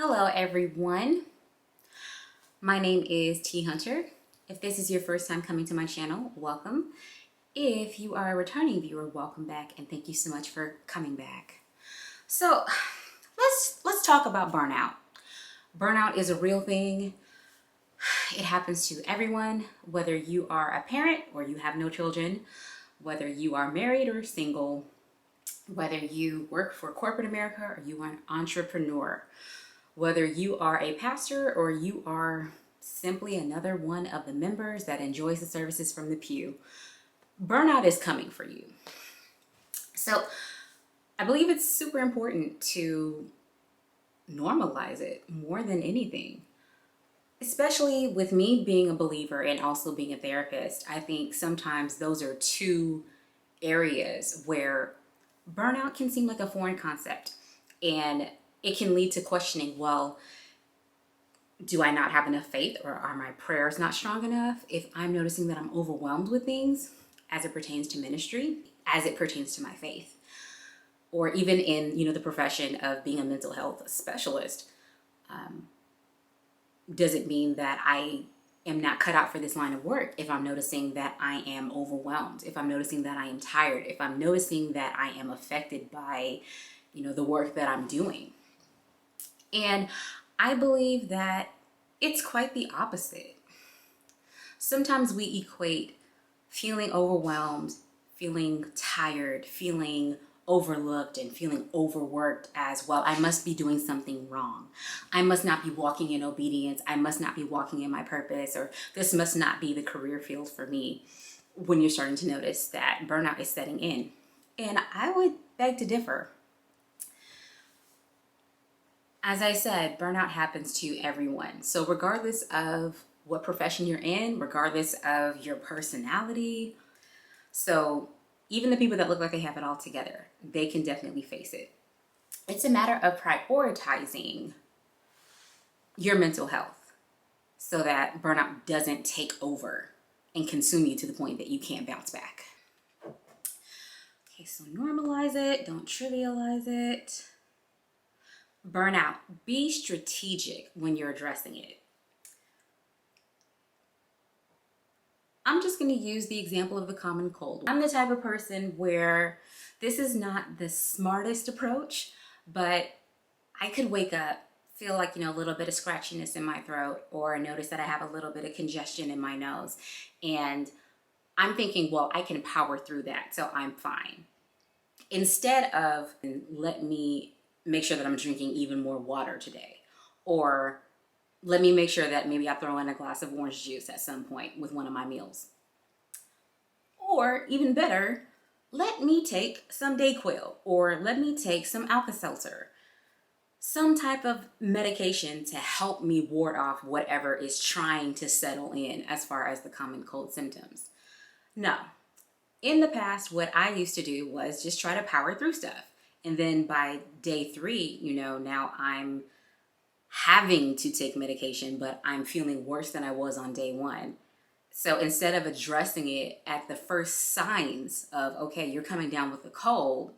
Hello everyone, my name is T Hunter. If this is your first time coming to my channel, welcome. If you are a returning viewer, welcome back and thank you so much for coming back. So let's talk about burnout. Burnout is a real thing. It happens to everyone, whether you are a parent or you have no children, whether you are married or single, whether you work for corporate America or you are an entrepreneur, whether you are a pastor or you are simply another one of the members that enjoys the services from the pew, burnout is coming for you. So I believe it's super important to normalize it more than anything. Especially with me being a believer and also being a therapist, I think sometimes those are two areas where burnout can seem like a foreign concept, and it can lead to questioning, well, do I not have enough faith, or are my prayers not strong enough? If I'm noticing that I'm overwhelmed with things as it pertains to ministry, as it pertains to my faith, or even in, the profession of being a mental health specialist, does it mean that I am not cut out for this line of work if I'm noticing that I am overwhelmed, if I'm noticing that I am tired, if I'm noticing that I am affected by, the work that I'm doing? And I believe that it's quite the opposite. Sometimes we equate feeling overwhelmed, feeling tired, feeling overlooked, and feeling overworked as, well, I must be doing something wrong. I must not be walking in obedience. I must not be walking in my purpose, or this must not be the career field for me, when you're starting to notice that burnout is setting in. And I would beg to differ. As I said, burnout happens to everyone. So regardless of what profession you're in, regardless of your personality, so even the people that look like they have it all together, they can definitely face it. It's a matter of prioritizing your mental health so that burnout doesn't take over and consume you to the point that you can't bounce back. Okay, so normalize it, don't trivialize it. Burnout, be strategic when you're addressing it. I'm just going to use the example of the common cold. I'm the type of person where this is not the smartest approach, but I could wake up, feel like, a little bit of scratchiness in my throat, or notice that I have a little bit of congestion in my nose. And I'm thinking, well, I can power through that, so I'm fine. Instead of, let me make sure that I'm drinking even more water today, or let me make sure that maybe I throw in a glass of orange juice at some point with one of my meals. Or even better, let me take some Dayquil, or let me take some Alka-Seltzer, some type of medication to help me ward off whatever is trying to settle in as far as the common cold symptoms. No. In the past, what I used to do was just try to power through stuff. And then by day 3, now I'm having to take medication, but I'm feeling worse than I was on day 1. So instead of addressing it at the first signs of, okay, you're coming down with a cold,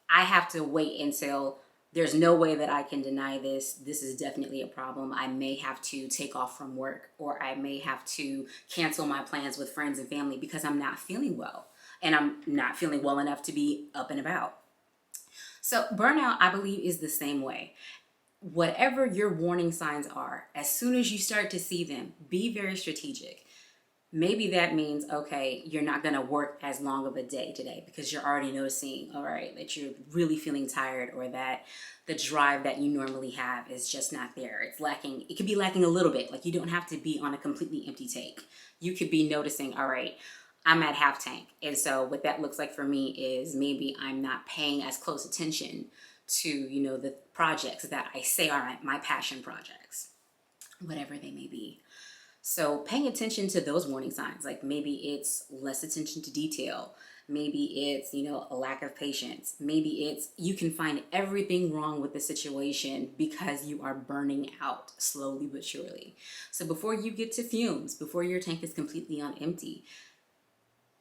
I have to wait until there's no way that I can deny this. This is definitely a problem. I may have to take off from work, or I may have to cancel my plans with friends and family because I'm not feeling well, and I'm not feeling well enough to be up and about. So burnout, I believe, is the same way. Whatever your warning signs are, as soon as you start to see them, be very strategic. Maybe that means, okay, you're not going to work as long of a day today because you're already noticing, all right, that you're really feeling tired, or that the drive that you normally have is just not there. It's lacking. It could be lacking a little bit. Like, you don't have to be on a completely empty tank. You could be noticing, all right, I'm at half tank. And so what that looks like for me is maybe I'm not paying as close attention to, the projects that I say are my passion projects, whatever they may be. So paying attention to those warning signs, like maybe it's less attention to detail. Maybe it's, a lack of patience. Maybe it's you can find everything wrong with the situation because you are burning out slowly but surely. So before you get to fumes, before your tank is completely on empty,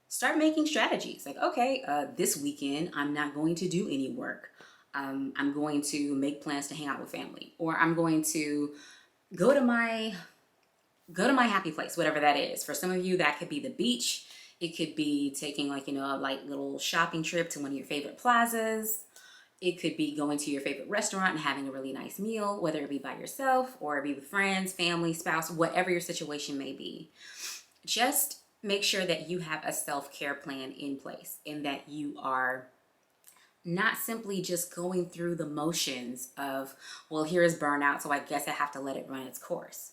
start making strategies. Like, okay, this weekend, I'm not going to do any work. I'm going to make plans to hang out with family, or I'm going to go to my happy place, whatever that is. For some of you, that could be the beach. It could be taking like, a light little shopping trip to one of your favorite plazas. It could be going to your favorite restaurant and having a really nice meal, whether it be by yourself or be with friends, family, spouse, whatever your situation may be. Just make sure that you have a self-care plan in place and that you are not simply just going through the motions of, well, here's burnout, so I guess I have to let it run its course.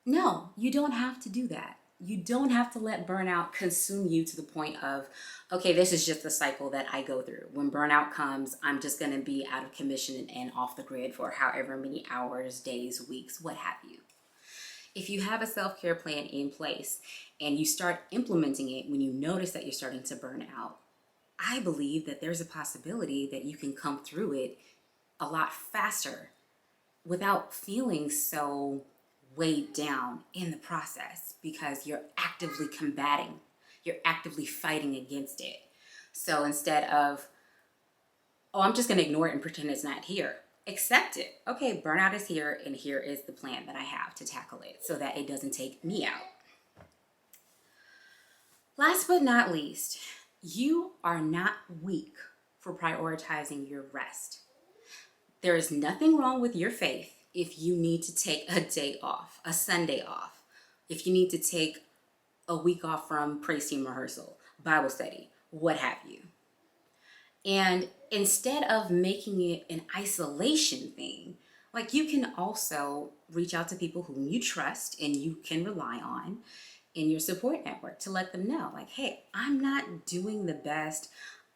No, you don't have to do that. You don't have to let burnout consume you to the point of, okay, this is just the cycle that I go through. When burnout comes, I'm just going to be out of commission and off the grid for however many hours, days, weeks, what have you. If you have a self-care plan in place and you start implementing it when you notice that you're starting to burn out, I believe that there's a possibility that you can come through it a lot faster without feeling so weighed down in the process, because you're actively combating, you're actively fighting against it. So instead of, oh, I'm just going to ignore it and pretend it's not here, accept it. Okay, burnout is here, and here is the plan that I have to tackle it so that it doesn't take me out. Last but not least, you are not weak for prioritizing your rest. There is nothing wrong with your faith if you need to take a day off, a Sunday off, if you need to take a week off from praise team rehearsal, Bible study, what have you. And instead of making it an isolation thing, like, you can also reach out to people whom you trust and you can rely on in your support network to let them know, like, hey, I'm not doing the best.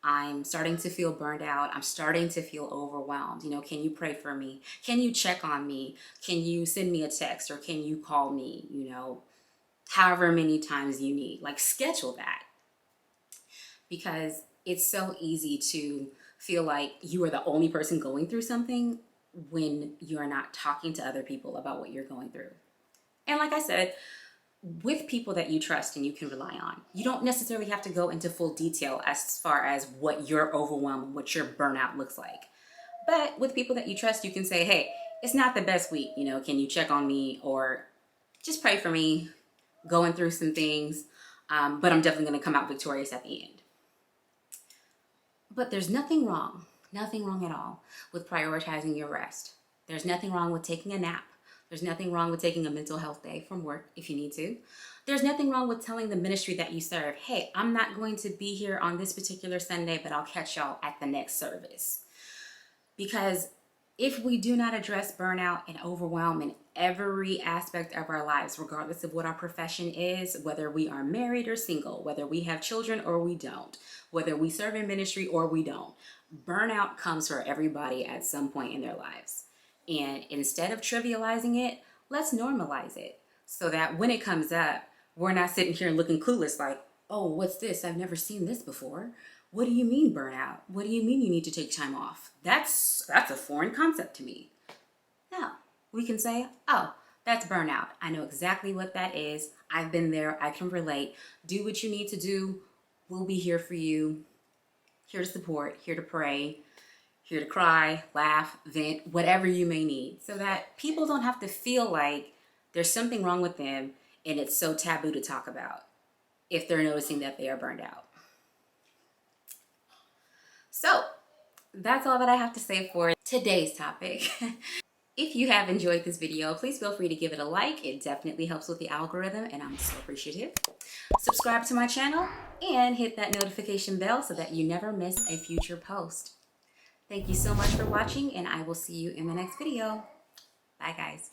I'm starting to feel burned out. I'm starting to feel overwhelmed. Can you pray for me? Can you check on me? Can you send me a text, or can you call me, however many times you need? Like, schedule that, because it's so easy to feel like you are the only person going through something when you're not talking to other people about what you're going through. And like I said, with people that you trust and you can rely on, you don't necessarily have to go into full detail as far as what your overwhelm, what your burnout looks like. But with people that you trust, you can say, hey, it's not the best week, can you check on me, or just pray for me, going through some things, but I'm definitely going to come out victorious at the end. But there's nothing wrong at all with prioritizing your rest. There's nothing wrong with taking a nap. There's nothing wrong with taking a mental health day from work if you need to. There's nothing wrong with telling the ministry that you serve, hey, I'm not going to be here on this particular Sunday, but I'll catch y'all at the next service. Because if we do not address burnout and overwhelm in every aspect of our lives, regardless of what our profession is, whether we are married or single, whether we have children or we don't, whether we serve in ministry or we don't, burnout comes for everybody at some point in their lives. And instead of trivializing it, let's normalize it so that when it comes up, we're not sitting here looking clueless like, oh, what's this? I've never seen this before. What do you mean burnout? What do you mean you need to take time off? That's a foreign concept to me. No, we can say, oh, that's burnout. I know exactly what that is. I've been there. I can relate. Do what you need to do. We'll be here for you. Here to support, here to pray, here to cry, laugh, vent, whatever you may need, so that people don't have to feel like there's something wrong with them and it's so taboo to talk about if they're noticing that they are burned out. So that's all that I have to say for today's topic. If you have enjoyed this video, please feel free to give it a like. It definitely helps with the algorithm and I'm so appreciative. Subscribe to my channel and hit that notification bell so that you never miss a future post. Thank you so much for watching, and I will see you in the next video. Bye, guys.